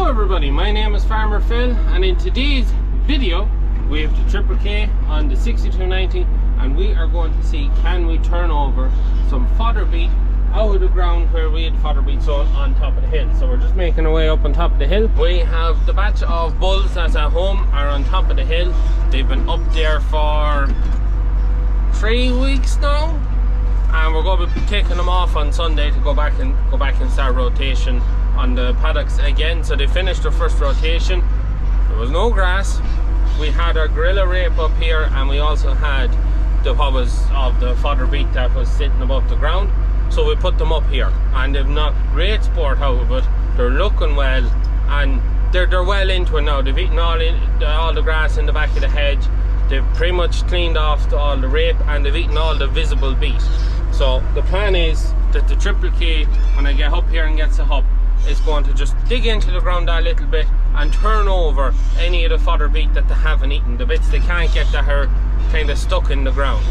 everybody, my name is Farmer Phil, and in today's video we have the Triple K on the 6290, and we are going to see can we turn over some fodder beet out of the ground where we had fodder beet sown on top of the hill. So we're just making our way up on top of the hill. We have the batch of bulls that's at home are on top of the hill. They've been up there for 3 weeks now, and we're going to be taking them off on Sunday to go back and start rotation on the paddocks again. So they finished their first rotation. There was no grass. We had our gorilla rape up here, and we also had the what was of the fodder beet that was sitting above the ground. So we put them up here, and they've not great sport out of it. They're looking well, and they're well into it now. They've eaten all the grass in the back of the hedge. They've pretty much cleaned off all the rape, and they've eaten all the visible beet. So the plan is that the Triple K, when I get up here and gets it up, is going to just dig into the ground a little bit and turn over any of the fodder beet that they haven't eaten, the bits they can't get that are kind of stuck in the ground.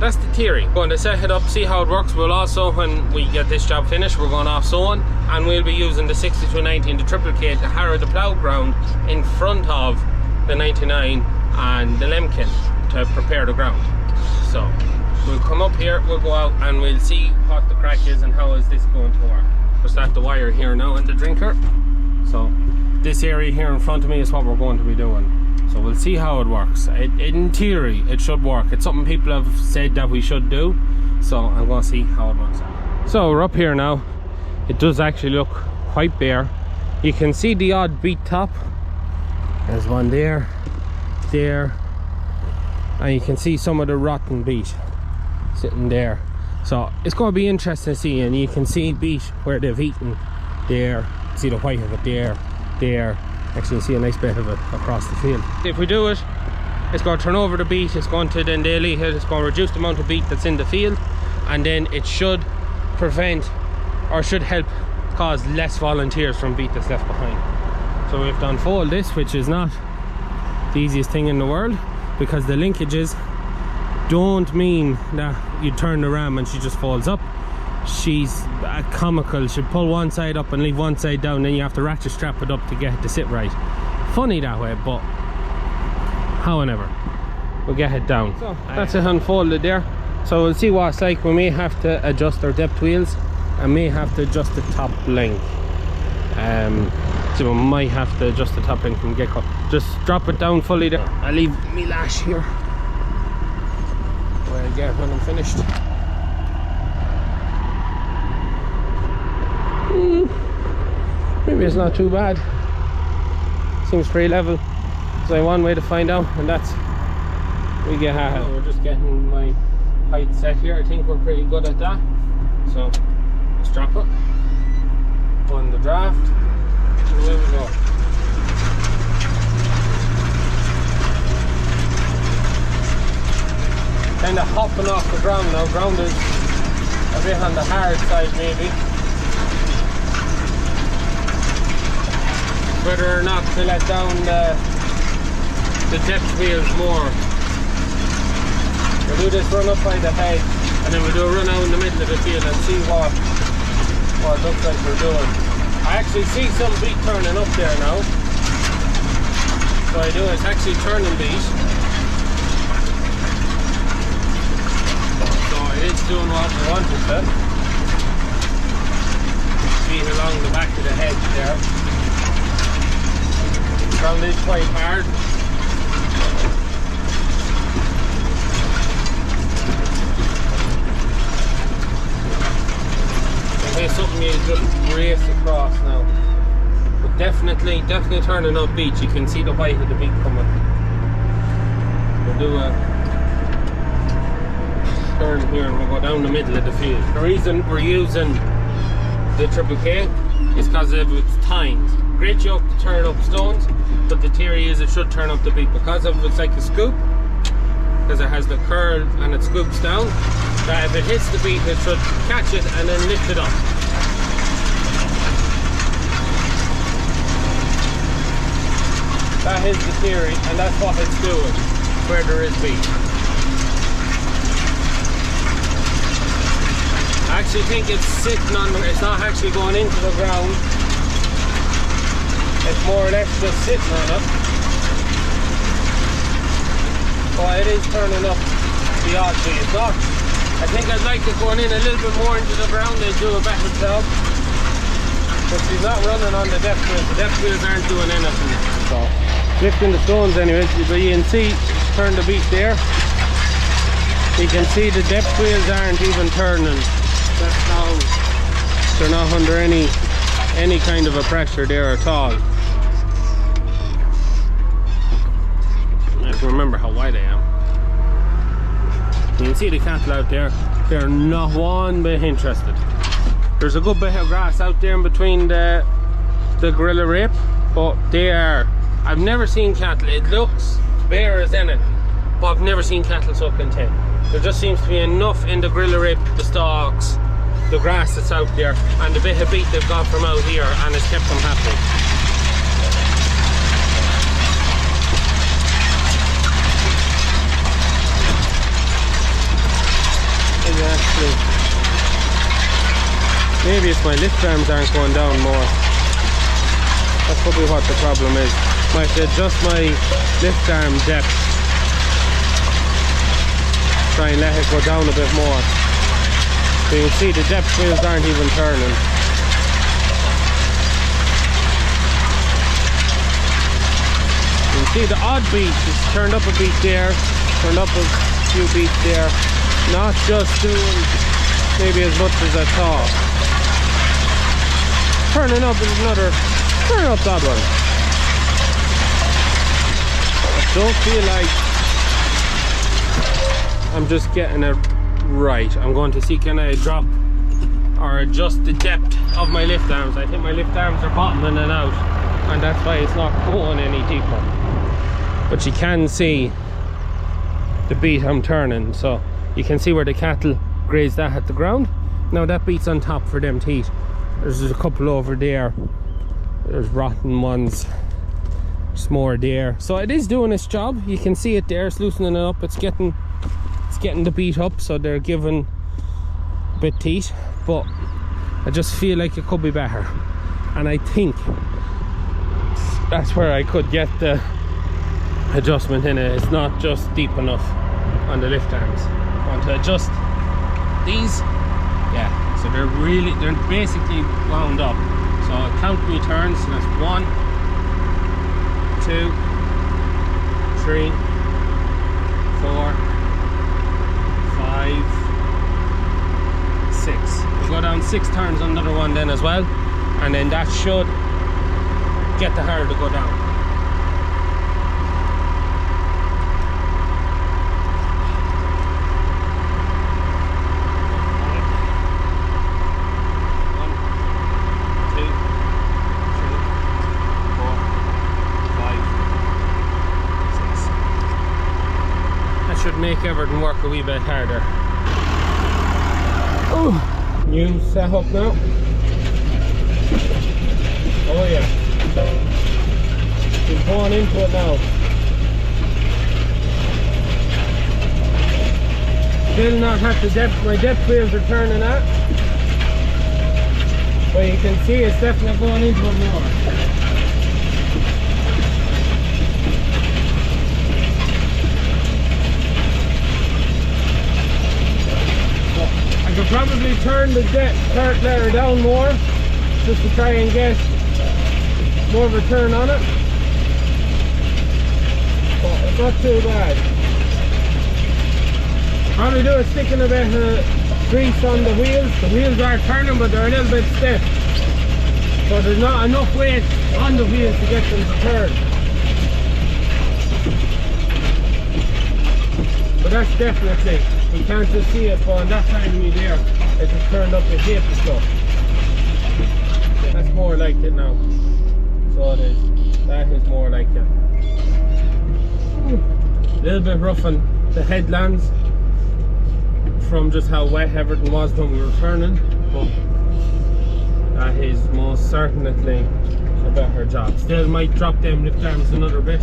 That's the theory. Going to set it up, see how it works. We'll also, when we get this job finished, we're going off sowing, and we'll be using the 6290 and the Triple K to harrow the plough ground in front of the 99 and the Lemkin to prepare the ground. So we'll come up here, we'll go out, and we'll see what the crack is and how is this going to work. We'll start the wire here now in the drinker. So this area here in front of me is what we're going to be doing. So we'll see how it works. In theory, it should work. It's something people have said that we should do. So I'm going to see how it works out. So we're up here now. It does actually look quite bare. You can see the odd beet top. There's one there, and you can see some of the rotten beet sitting there. So it's going to be interesting to see, and you can see beet where they've eaten there. See the white of it there. Actually, you see a nice bit of it across the field. If we do it, it's going to turn over the beet. It's going to then dilute it. It's going to reduce the amount of beet that's in the field, and then it should prevent or should help cause less volunteers from beet that's left behind. So we have to unfold this, which is not the easiest thing in the world, because the linkages don't mean that you turn the ram and she just falls up. She's comical. She'll pull one side up and leave one side down, then you have to ratchet strap it up to get it to sit right. Funny that way, but however, we'll get it down. So that's it unfolded there. So we'll see what it's like. We may have to adjust our depth wheels and may have to adjust the top length. So we might have to adjust the top length from get-go. Just drop it down fully there. I'll leave me lash here where I get when I'm finished. Maybe it's not too bad. Seems pretty level. So one way to find out, and that's we get Harrow. We're just getting my height set here. I think we're pretty good at that. So let's drop it on the draft, and away we go. Kind of hopping off the ground now. Ground is a bit on the hard side maybe. Whether or not to let down the depth wheels more. We'll do this run up by the head, and then we'll do a run out in the middle of the field and see what it looks like we're doing. I actually see some beet turning up there now. So I do, it's actually turning beet. So it is doing what we want it to. Beet along the back of the hedge there. The ground is quite hard. There's something you just race across now. But definitely turning up beet. You can see the white of the beet coming. We'll do a turn here and we'll go down the middle of the field. The reason we're using the Triple K is because of its tines. Great joke to turn up stones, but the theory is it should turn up the beet because of it's like a scoop, because it has the curl and it scoops down, that if it hits the beet it should catch it and then lift it up. That is the theory, and that's what it's doing where there is beet. I actually think it's sitting on, it's not actually going into the ground. It's more or less just sitting on it. But it is turning up the odd beat. It's not. I think I'd like it going in a little bit more into the ground. They'd do a better job. But she's not running on the depth wheels. The depth wheels aren't doing anything. So, lifting the stones anyways, but you can see, turn the beat there. You can see the depth wheels aren't even turning. That's how they're not under any kind of a pressure there at all. I have to remember how wide I am. You can see the cattle out there, they're not one bit interested. There's a good bit of grass out there in between the gorilla rape, but they are, I've never seen cattle, it looks bare as anything, but I've never seen cattle so content. There just seems to be enough in the gorilla rape, the stalks, the grass that's out there, and the bit of beat they've got from out here, and it's kept them happy. Actually, maybe it's my lift arms aren't going down more. That's probably what the problem is. Might adjust my lift arm depth. Try and let it go down a bit more. So you can see the depth wheels aren't even turning. You can see the odd beat is turned up a beat there, turned up a few beats there. Not just doing maybe as much as I thought. Turning up is another, turn up that one. I don't feel like I'm just getting it right. I'm going to see, can I drop or adjust the depth of my lift arms. I think my lift arms are bottoming it out, and that's why it's not going any deeper. But you can see the beat I'm turning, so you can see where the cattle graze that at the ground. Now that beat's on top for them to eat. There's a couple over there. There's rotten ones. There's more there. So it is doing its job. You can see it there. It's loosening it up. It's getting the beat up, so they're giving a bit to eat. But I just feel like it could be better. And I think that's where I could get the adjustment in it. It's not just deep enough on the lift arms. I want to adjust these, yeah, so they're basically wound up. So I'll count my turns, so that's 1, 2, 3, 4, 5, 6. We'll go down 6 turns on another one then as well, and then that should get the Harrow to go down. Make everything work a wee bit harder. Oh, new setup now. Oh yeah, been going into it now. Still not at the depth. My depth wheels are turning at, but you can see it's definitely going into it more. I could probably turn the turret layer down more just to try and get more of a turn on it, but it's not too bad. Probably do is sticking a bit of grease on the wheels. The wheels are turning, but they're a little bit stiff, so there's not enough weight on the wheels to get them to turn. But that's definitely, you can't just see it, but on that side of me there, it just turned up the shape and stuff. That's more like it now. So it is. That is more like it. A little bit rough on the headlands from just how wet everything was when we were turning, but that is most certainly a better job. Still might drop them lift arms another bit.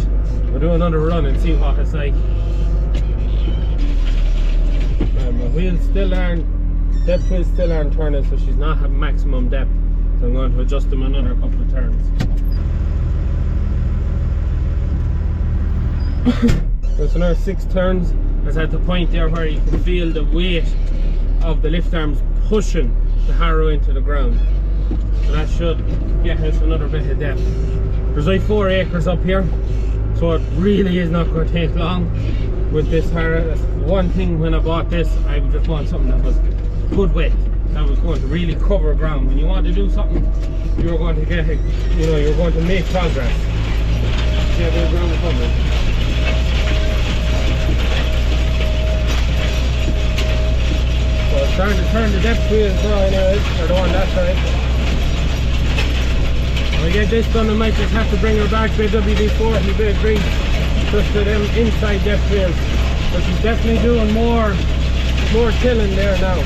We'll do another run and see what it's like. My wheels still aren't, depth wheels still aren't turning, so she's not having maximum depth. So I'm going to adjust them another couple of turns. There's another 6 turns. It's at the point there where you can feel the weight of the lift arms pushing the harrow into the ground. So that should get us another bit of depth. There's like 4 acres up here, so it really is not going to take long with this harrow. That's one thing. When I bought this, I just want something that was good width, that was going to really cover ground. When you want to do something, you're going to get, you know, you're going to make progress. See how the ground is coming. So it's starting to turn the depth wheels now, anyways, or the one that side. When we get this done, I might just have to bring her back to a WD-40 bit of grease just for them inside depth wheels. But she's definitely doing more tilling there now.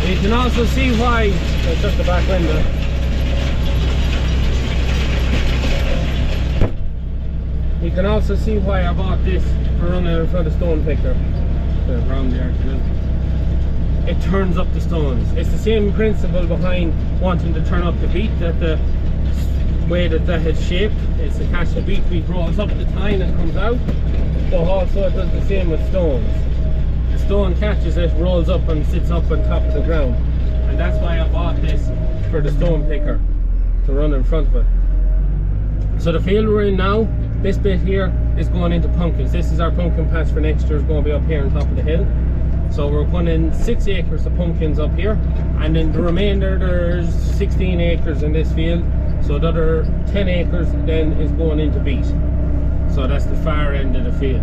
You can also see why. It's just the back window. You can also see why I bought this for running in front of the stone picker. Around there too. It turns up the stones. It's the same principle behind wanting to turn up the beat, that the way that it's shaped. It's to catch the beat rolls up the tine and comes out. But also it does the same with stones. The stone catches it, rolls up and sits up on top of the ground. And that's why I bought this for the stone picker, to run in front of it. So the field we're in now, this bit here is going into pumpkins. This is our pumpkin patch for next year. It's going to be up here on top of the hill. So we're putting in 6 acres of pumpkins up here, and then the remainder, there's 16 acres in this field. So the other 10 acres then is going into beet. So that's the far end of the field.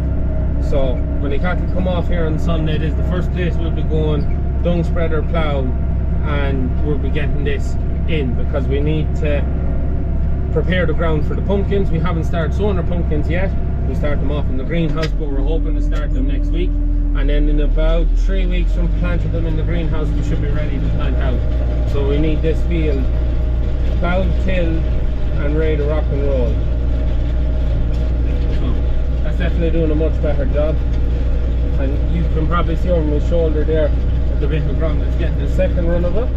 So when the cattle come off here on Sunday, this is the first place we'll be going dung spreader plough, and we'll be getting this in because we need to prepare the ground for the pumpkins. We haven't started sowing our pumpkins yet. We start them off in the greenhouse, but we're hoping to start them next week. And then in about 3 weeks from planting them in the greenhouse, we should be ready to plant out. So we need this field ploughed, tilled, and ready to rock and roll. So that's definitely doing a much better job. And you can probably see over my shoulder there the bit of ground that's getting the second run of it.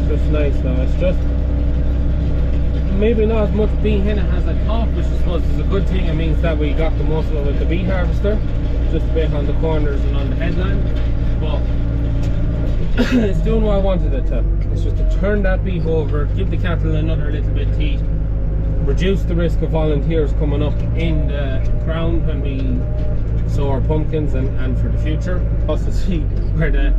It's just nice now. It's just maybe not as much bee henna as I thought, which I suppose is a good thing. It means that we got the muscle with the bee harvester, just a bit on the corners and on the headland. But it's doing what I wanted it to. It's just to turn that beef over, give the cattle another little bit of heat, reduce the risk of volunteers coming up in the ground when we sow our pumpkins, and for the future. Also see where the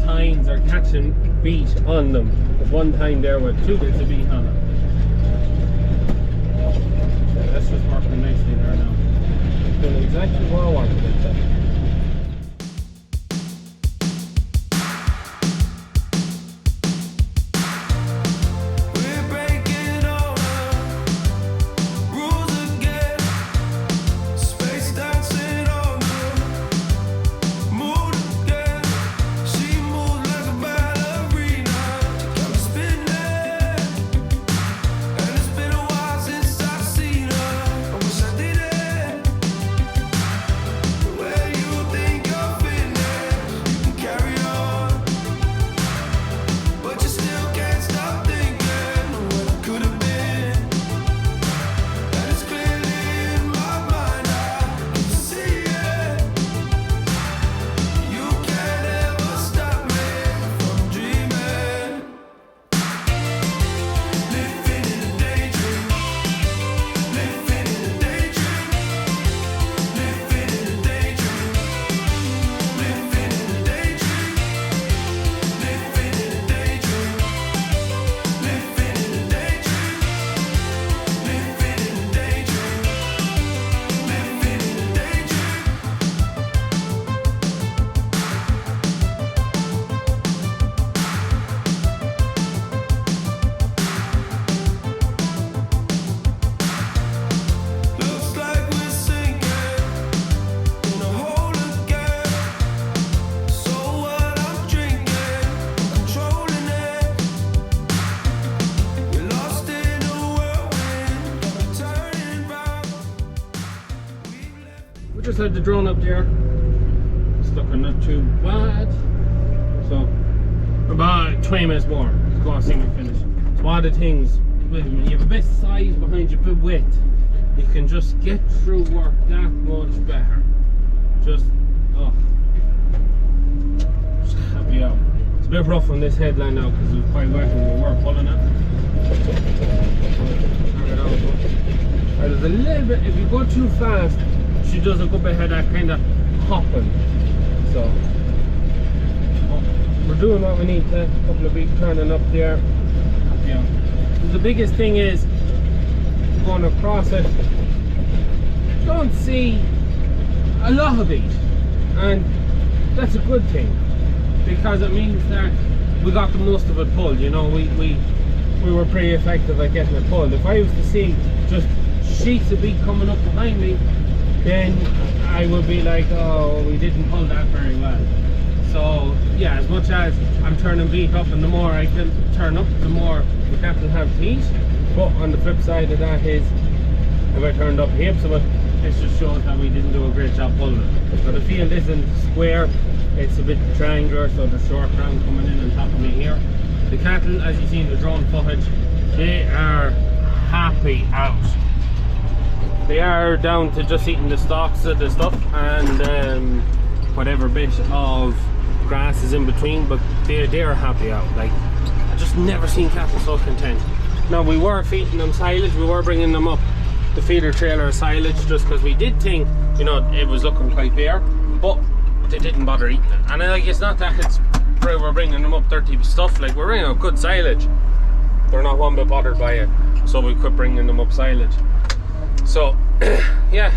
tines are catching beet on them. There's one tine there with 2 bits of beet on it. Yeah, that's just working nicely there now. It's doing exactly what I wanted it to. Just had the drone up there, stuck on not too bad. So about 20 minutes more to go and see me finish. So one of the things when you have a bit of size behind you, a bit of width, you can just get through work that much better. Just happy out. It's a bit rough on this headline now because it was quite wet when we were pulling it. There's a little bit, if you go too fast, she does a good bit of that kind of hopping. So we're doing what we need to. A couple of beats turning up there. Yeah. The biggest thing is going across it. Don't see a lot of it, and that's a good thing because it means that we got the most of it pulled. You know, we were pretty effective at getting it pulled. If I was to see just sheets of beat coming up behind me, then I would be like, oh, we didn't pull that very well. So yeah, as much as I'm turning beat up, and the more I can turn up, the more the cattle have to eat. But on the flip side of that is, if I turned up heaps of it, this just shows that we didn't do a great job pulling it. So the field isn't square, it's a bit triangular, so the short ground coming in on top of me here. The cattle, as you see in the drone footage, they are happy out. They are down to just eating the stalks of the stuff and whatever bit of grass is in between, but they are happy out. Like, I just never seen cattle so content. Now, we were feeding them silage, we were bringing them up the feeder trailer of silage just because we did think, you know, it was looking quite bare, but they didn't bother eating it. And like, it's not that it's we're bringing them up dirty stuff, like we're bringing up good silage. They're not one bit bothered by it, so we quit bringing them up silage. So yeah,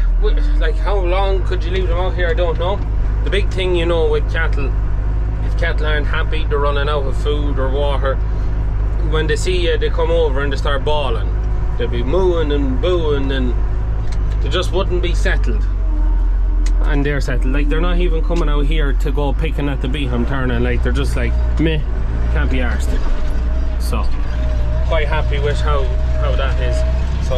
like how long could you leave them out here, I don't know. The big thing, you know, with cattle, if cattle aren't happy, they're running out of food or water, when they see you, they come over and they start bawling. They'll be mooing and booing, and they just wouldn't be settled. And they're settled. Like, they're not even coming out here to go picking at the beat I'm turning. Like, they're just like, meh, can't be arsed. So quite happy with how that is. So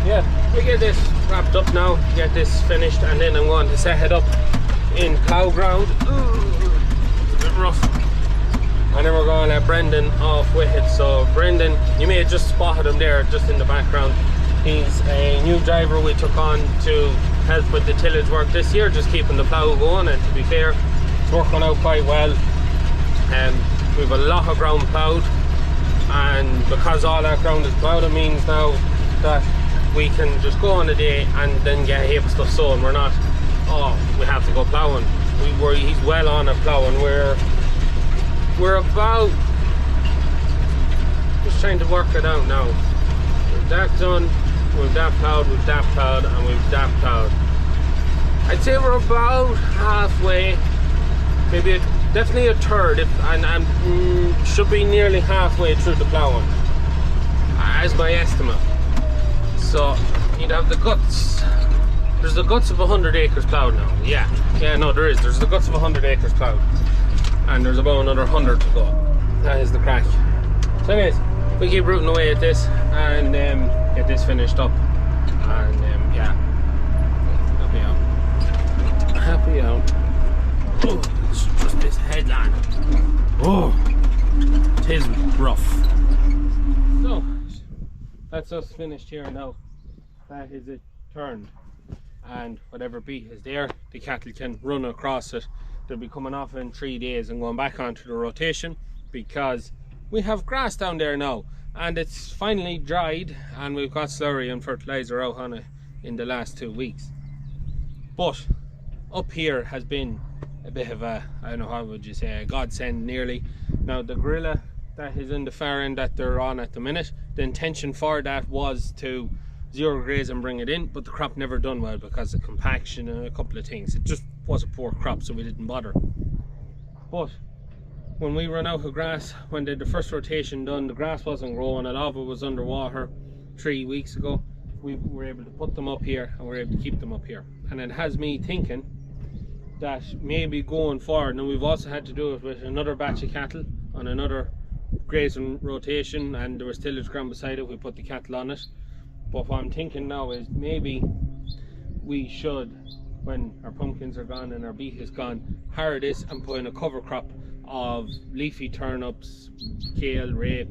yeah, we get this wrapped up now, get this finished, and then I'm going to set it up in plough ground. It's a bit rough. And then we're going to let Brendan off with it. So Brendan, you may have just spotted him there just in the background. He's a new driver we took on to help with the tillage work this year, just keeping the plough going, and to be fair, it's working out quite well. We have a lot of ground ploughed, and because all that ground is ploughed, it means now that we can just go on a day and then get a heap of stuff sown. We're not, oh, we have to go ploughing. He's well on at ploughing. We're about, just trying to work it out now. We've that done, we've that ploughed, and we've that ploughed. I'd say we're about halfway, maybe definitely a third, and should be nearly halfway through the ploughing, as my estimate. So you'd have the guts. There's the guts of 100 acres ploughed now. Yeah, no, there is. There's the guts of 100 acres ploughed, and there's about another 100 to go. That is the crack. So anyways, we keep rooting away at this and get this finished up, and yeah, happy out. Oh, it's just this headland. Oh, it is rough. So that's us finished here now. That is it turned, and whatever beat is there, the cattle can run across it. They'll be coming off in 3 days and going back onto the rotation, because we have grass down there now, and it's finally dried, and we've got slurry and fertilizer out on it in the last 2 weeks. But up here has been a bit of a, I don't know, how would you say, a godsend nearly. Now the gorilla that is in the far end that they're on at the minute, the intention for that was to zero graze and bring it in, but the crop never done well because of compaction and a couple of things. It just was a poor crop, so we didn't bother. But when we run out of grass, when they did the first rotation done, the grass wasn't growing, a lot of it was underwater 3 weeks ago. We were able to put them up here, and we're able to keep them up here, and it has me thinking that maybe going forward, and we've also had to do it with another batch of cattle on another grazing rotation, and there was tillage ground beside it, we put the cattle on it. But what I'm thinking now is maybe we should, when our pumpkins are gone and our beet is gone, harrow this and put in a cover crop of leafy turnips, kale, rape,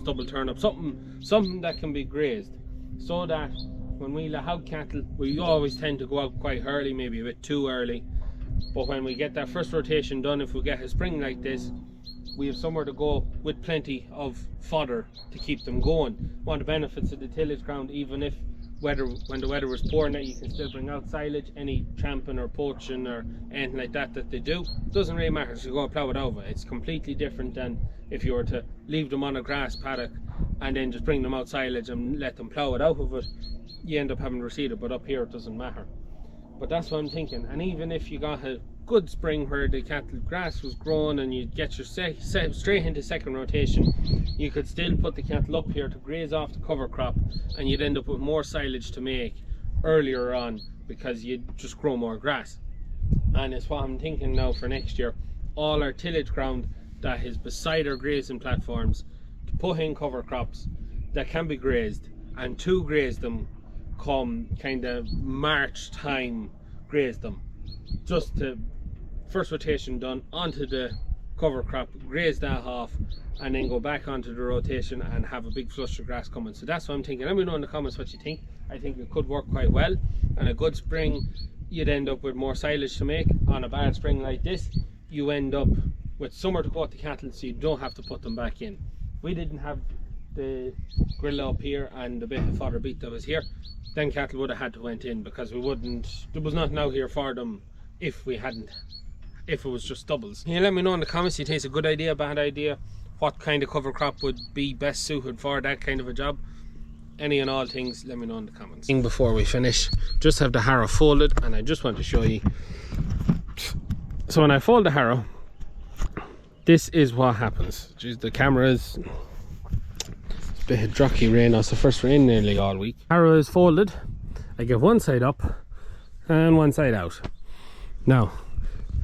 stubble turnip, something that can be grazed, so that when we let out cattle, we always tend to go out quite early, maybe a bit too early, but when we get that first rotation done, if we get a spring like this, we have somewhere to go with plenty of fodder to keep them going. One of the benefits of the tillage ground, even if when the weather was poor, now you can still bring out silage. Any tramping or poaching or anything like that they do, doesn't really matter, so you go plough it over. It's completely different than if you were to leave them on a grass paddock and then just bring them out silage and let them plough it out of it. You end up having to reseed it, but up here it doesn't matter. But that's what I'm thinking. And even if you got a good spring where the cattle grass was growing and you get your straight into second rotation, you could still put the cattle up here to graze off the cover crop, and you'd end up with more silage to make earlier on because you'd just grow more grass. And it's what I'm thinking now for next year. All our tillage ground that is beside our grazing platforms, to put in cover crops that can be grazed, and to graze them come kind of March time, graze them, just to first rotation done onto the cover crop, graze that off, and then go back onto the rotation and have a big flush of grass coming. So that's what I'm thinking. Let me know in the comments what you think. I think it could work quite well, and a good spring you'd end up with more silage to make. On a bad spring like this, you end up with somewhere to go with the cattle, so you don't have to put them back in. We didn't have the grill up here and the bit of fodder beet that was here, then cattle would have had to went in, because there was nothing out here for them if it was just stubbles. You let me know in the comments, you think it's a good idea, bad idea, what kind of cover crop would be best suited for that kind of a job. Any and all things, let me know in the comments. Before we finish, just have the harrow folded, and I just want to show you. So when I fold the harrow, this is what happens. Jeez, the camera is a bit of drocky rain. It's the first rain nearly all week. Harrow is folded. I get one side up and one side out. Now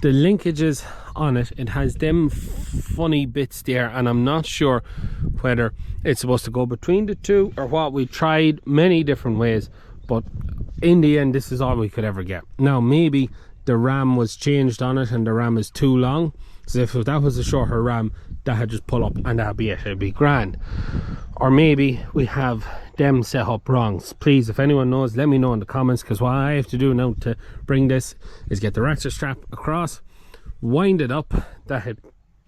the linkages on it, it has them funny bits there, and I'm not sure whether it's supposed to go between the two or what. We tried many different ways, but in the end this is all we could ever get. Now maybe the ram was changed on it and the ram is too long, so if that was a shorter ram, that had just pull up and that'd be it, it'd be grand. Or maybe we have them set up wrong. Please, if anyone knows, let me know in the comments, because what I have to do now to bring this is get the ratchet strap across, wind it up, that it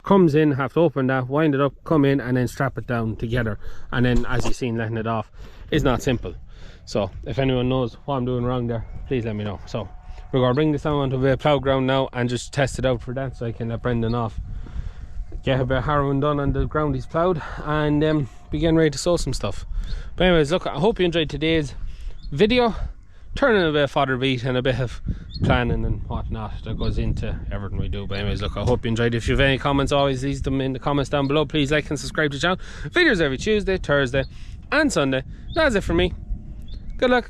comes in, have to open that, wind it up, come in, and then strap it down together. And then, as you've seen, letting it off is not simple. So if anyone knows what I'm doing wrong there, please let me know. So we're going to bring this down onto the plough ground now and just test it out for that, so I can let Brendan off, get a bit of harrowing done on the ground he's ploughed, and be getting ready to sow some stuff. But anyways, look, I hope you enjoyed today's video, turning a bit of fodder beet and a bit of planning and whatnot that goes into everything we do. But anyways, look, I hope you enjoyed. If you have any comments, always leave them in the comments down below. Please like and subscribe to the channel. Videos every Tuesday, Thursday and Sunday. That's it for me. Good luck.